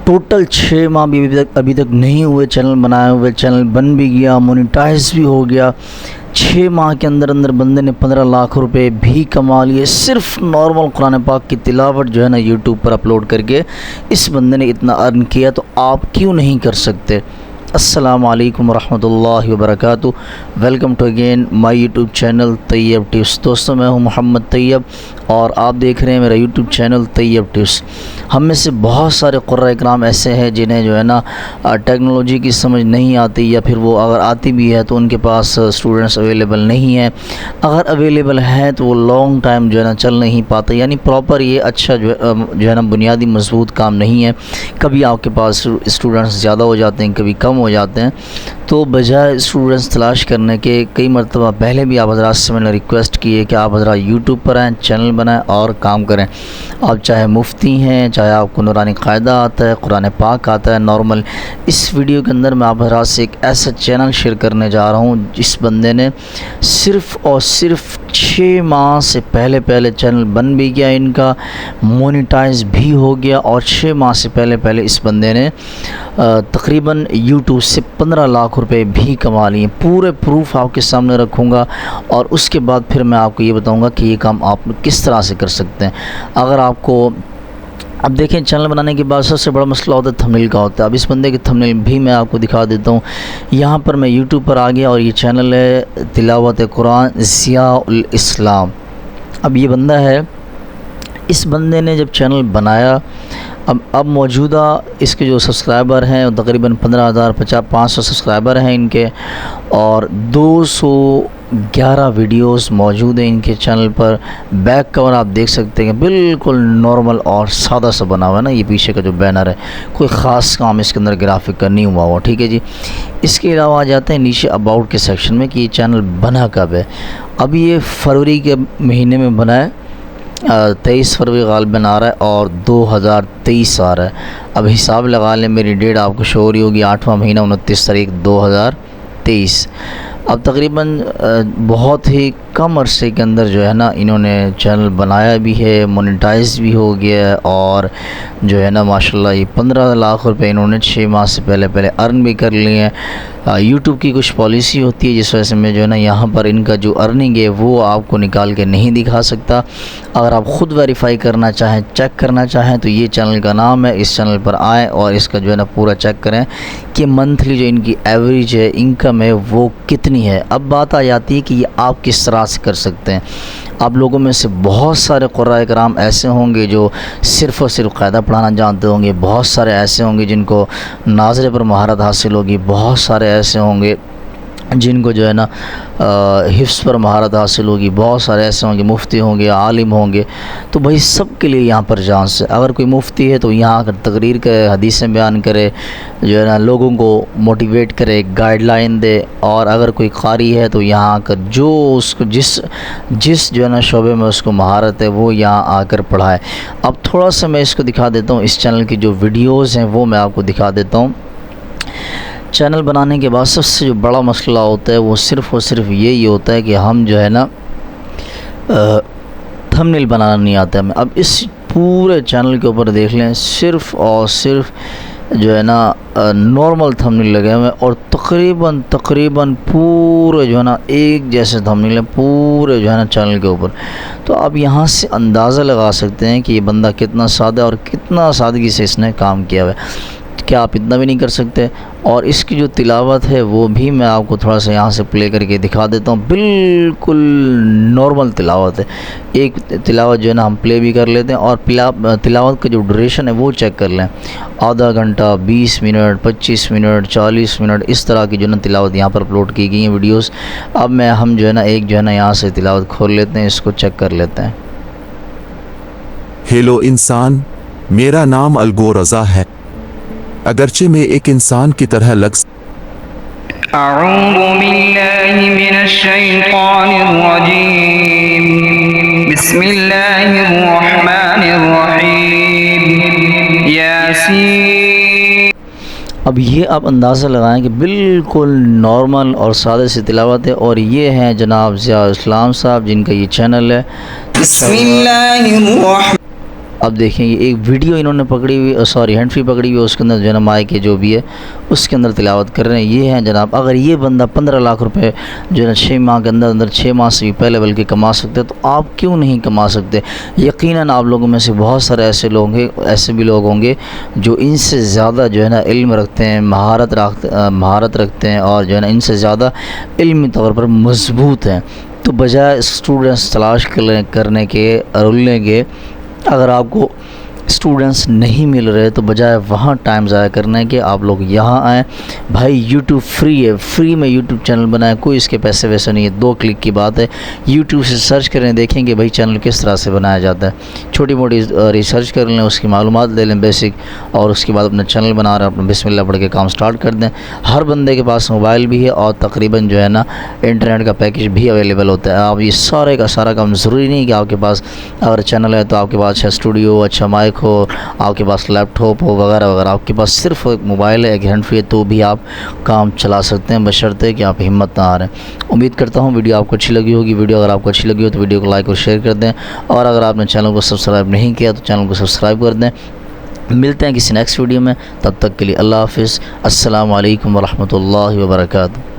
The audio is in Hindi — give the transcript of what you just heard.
टोटल 6 माह भी अभी तक नहीं हुए चैनल बनाए हुए, चैनल बन भी गया, मोनेटाइज भी हो गया। 6 माह के अंदर अंदर बंदे ने 15 लाख रुपए भी कमा लिए, सिर्फ नॉर्मल कुरान पाक की तिलावत जो है ना यूट्यूब पर अपलोड करके इस बंदे ने इतना अर्न किया। तो आप क्यों नहीं कर सकते। अस्सलामु अलैकुम रहमतुल्लाहि व बरकातुहू। Welcome to again my YouTube channel Tayyab tips. दोस्तों, मैं हूं मोहम्मद तैयब और आप देख रहे हैं मेरा यूट्यूब चैनल तैयब टिप्स। हम में से बहुत सारे क़ुर्रा इकराम ऐसे हैं जिन्हें जो है ना टेक्नोलॉजी की समझ नहीं आती, या फिर वो अगर आती भी है तो उनके पास स्टूडेंट्स अवेलेबल नहीं है। अगर अवेलेबल है तो वो लॉन्ग टाइम जो है ना चल नहीं पाते, यानी प्रॉपर ये अच्छा जो है ना बुनियादी मजबूत काम नहीं है। कभी आपके पास स्टूडेंट्स ज़्यादा हो जाते हैं, कभी कम हो जाते हैं। तो बजाय स्टूडेंट्स तलाश करने के कई मरतबा पहले भी आप हज़रात से मैंने रिक्वेस्ट की है कि आप हज़रात यूट्यूब पर आएँ, चैनल बनाएं और काम करें। आप चाहे मुफ्ती हैं, चाहे आपको नूरानी क़ायदा आता है, कुरान पाक आता है नॉर्मल। इस वीडियो के अंदर मैं आप हज़रात से एक ऐसा चैनल शेयर करने जा रहा हूँ जिस बंदे ने सिर्फ़ और सिर्फ 6 माह से पहले चैनल बन भी गया, इनका मोनेटाइज भी हो गया, और 6 माह से पहले इस बंदे ने तकरीबन यूट्यूब से 15 लाख रुपए भी कमा लिए। पूरे प्रूफ आपके सामने रखूँगा और उसके बाद फिर मैं आपको ये बताऊँगा कि ये काम आप किस तरह से कर सकते हैं। अगर आपको अब देखें, चैनल बनाने के बाद सबसे बड़ा मसला होता है थंबनेल का होता है। अब इस बंदे के थंबनेल भी मैं आपको दिखा देता हूँ। यहाँ पर मैं यूट्यूब पर आ गया और ये चैनल है तिलावत कुरान ज़ियाउल इस्लाम। अब ये बंदा है, इस बंदे ने जब चैनल बनाया, अब मौजूदा इसके जो सब्सक्राइबर हैं वो तकरीबन 15,500 सब्सक्राइबर हैं इनके, और 211 वीडियोस मौजूद हैं इनके चैनल पर। बैक कवर आप देख सकते हैं बिल्कुल नॉर्मल और सादा सा बना हुआ है ना, ये पीछे का जो बैनर है, कोई ख़ास काम इसके अंदर ग्राफिक का नहीं हुआ हुआ, ठीक है जी। इसके अलावा आ जाते हैं नीचे अबाउट के सेक्शन में कि ये चैनल बना कब है। अब ये फरवरी के महीने में बना है, 23 फरवरी गालिबन आ रहा है और 2023 आ रहा है। अब हिसाब लगा लें, मेरी डेट आपको शो हो रही होगी 8वां महीना 29 तारीख 2023। अब तकरीबन बहुत ही कम अरसे के अंदर जो है ना इन्होंने चैनल बनाया भी है, मोनेटाइज भी हो गया है, और जो है ना माशाल्लाह ये 15 लाख रुपए इन्होंने 6 माह से पहले अर्न भी कर लिए हैं। यूट्यूब की कुछ पॉलिसी होती है जिस वजह से मैं जो है ना यहाँ पर इनका जो अर्निंग है वो आपको निकाल के नहीं दिखा सकता। अगर आप ख़ुद वेरीफाई करना चाहें, चेक करना चाहें, तो ये चैनल का नाम है, इस चैनल पर आएँ और इसका जो है ना पूरा चेक करें कि मंथली जो इनकी एवरेज है इनकम है वो कितनी है। अब बात आ जाती है कि ये आप किस तरह से कर सकते हैं। आप लोगों में से बहुत सारे क़ुर्रा इकराम ऐसे होंगे जो सिर्फ़ और सिर्फ क़ायदा पढ़ाना जानते होंगे, बहुत सारे ऐसे होंगे जिनको नाज़रे पर महारत हासिल होगी, बहुत सारे ऐसे होंगे जिनको जो है ना हिफ्ज़ पर महारत हासिल होगी, बहुत सारे ऐसे होंगे मुफ्ती होंगे, आलिम होंगे। तो भाई सब के लिए यहाँ पर चांस है। अगर कोई मुफ्ती है तो यहाँ आकर तकरीर करे, हदीसें बयान करे, जो है ना लोगों को मोटिवेट करे, गाइडलाइन दे। और अगर कोई कारी है तो यहाँ आकर जो उसको जिस जो है ना शोबे में उसको महारत है वो यहाँ आकर पढ़ाए। अब थोड़ा सा मैं इसको दिखा देता हूँ, इस चैनल की जो वीडियोज़ हैं वो मैं आपको दिखा देता हूँ। चैनल बनाने के बाद सबसे जो बड़ा मसला होता है वो सिर्फ़ और सिर्फ यही होता है कि हम जो है ना थंबनेल बनाना नहीं आता हमें। अब इस पूरे चैनल के ऊपर देख लें, सिर्फ़ और सिर्फ जो है ना नॉर्मल थंबनेल लगे हुए हैं, और तकरीबन पूरे जो है ना एक जैसे थंबनेल है पूरे जो है ना चैनल के ऊपर। तो आप यहाँ से अंदाज़ा लगा सकते हैं कि ये बंदा कितना सादा और कितना सादगी से इसने काम किया हुआ है। क्या आप इतना भी नहीं कर सकते। और इसकी जो तिलावत है वो भी मैं आपको थोड़ा सा यहाँ से प्ले करके दिखा देता हूँ। बिल्कुल नॉर्मल तिलावत है। एक तिलावत जो है ना हम प्ले भी कर लेते हैं, और तिलावत का जो ड्यूरेशन है वो चेक कर लें, आधा घंटा, 20 मिनट, 25 मिनट, 40 मिनट, इस तरह की जो है ना तिलावत यहाँ पर अपलोड की गई हैं वीडियोज़। अब हम जो है ना एक जो है ना यहाँ से तिलावत खोल लेते हैं, इसको चेक कर लेते हैं। हेलो इंसान, मेरा नाम अलगोरज़ा है। अगरचे मैं एक इंसान की तरह अऊज़ु बिल्लाहि मिनश्शैतानिर्रजीम, बिस्मिल्लाहिर्रहमानिर्रहीम, यासीन। अब ये आप अंदाज़ा लगाएं कि बिल्कुल नॉर्मल और सादे से तिलावत है। और ये हैं जनाब ज़ियाउल इस्लाम साहब जिनका ये चैनल है। अब देखेंगे एक वीडियो इन्होंने पकड़ी हुई, सॉरी हैंड फ्री पकड़ी हुई, उसके अंदर जो है ना माइक के जो भी है उसके अंदर तिलावत कर रहे हैं। ये हैं जनाब। अगर ये बंदा 15 लाख रुपए जो है ना 6 माह के अंदर 6 माह से भी पहले बल्कि कमा सकते, तो आप क्यों नहीं कमा सकते? यकीनन आप लोगों में से बहुत सारे ऐसे लोग हैं, ऐसे भी लोग होंगे जो इनसे ज़्यादा जो है ना इल्म रखते हैं, महारत रखते हैं और जो है ना इनसे ज़्यादा इल्मी तौर पर मजबूत हैं। तो बजाय स्टूडेंट्स तलाश करने के रुलने के, अगर आपको स्टूडेंट्स नहीं मिल रहे तो बजाय वहाँ टाइम ज़ाया करने के आप लोग यहाँ आएँ। भाई यूट्यूब फ्री है, फ्री में यूट्यूब चैनल बनाएं, कोई इसके पैसे वैसे नहीं है, 2 क्लिक की बात है। यूट्यूब से सर्च करें, देखेंगे भाई चैनल किस तरह से बनाया जाता है। छोटी मोटी रिसर्च कर लें, उसकी मालूमात ले लें बेसिक, और उसके बाद अपना चैनल बना रहे हैं, अपना बिस्मिल्लाह पढ़ के काम स्टार्ट कर दें। हर बंदे के पास मोबाइल भी है और तकरीबन जो है ना इंटरनेट का पैकेज भी अवेलेबल होता है। आप ये सारे का सारा काम, ज़रूरी नहीं कि आपके पास अगर चैनल है तो आपके पास अच्छा स्टूडियो, अच्छा माइक हो, आपके पास लैपटॉप हो वगैरह वगैरह। आपके पास सिर्फ एक मोबाइल है, एक हैंड फ्री है, तो भी आप काम चला सकते हैं, बशर्ते कि आप हिम्मत ना हारें। उम्मीद करता हूँ वीडियो आपको अच्छी लगी होगी। वीडियो अगर आपको अच्छी लगी हो तो वीडियो को लाइक और शेयर कर दें, और अगर आपने चैनल को सब्सक्राइब नहीं किया तो चैनल को सब्सक्राइब कर दें। मिलते हैं किसी नेक्स्ट वीडियो में, तब तक के लिए अल्लाह हाफिज़। अस्सलामु अलैकुम वरहमतुल्लाहि वबरकातुहू।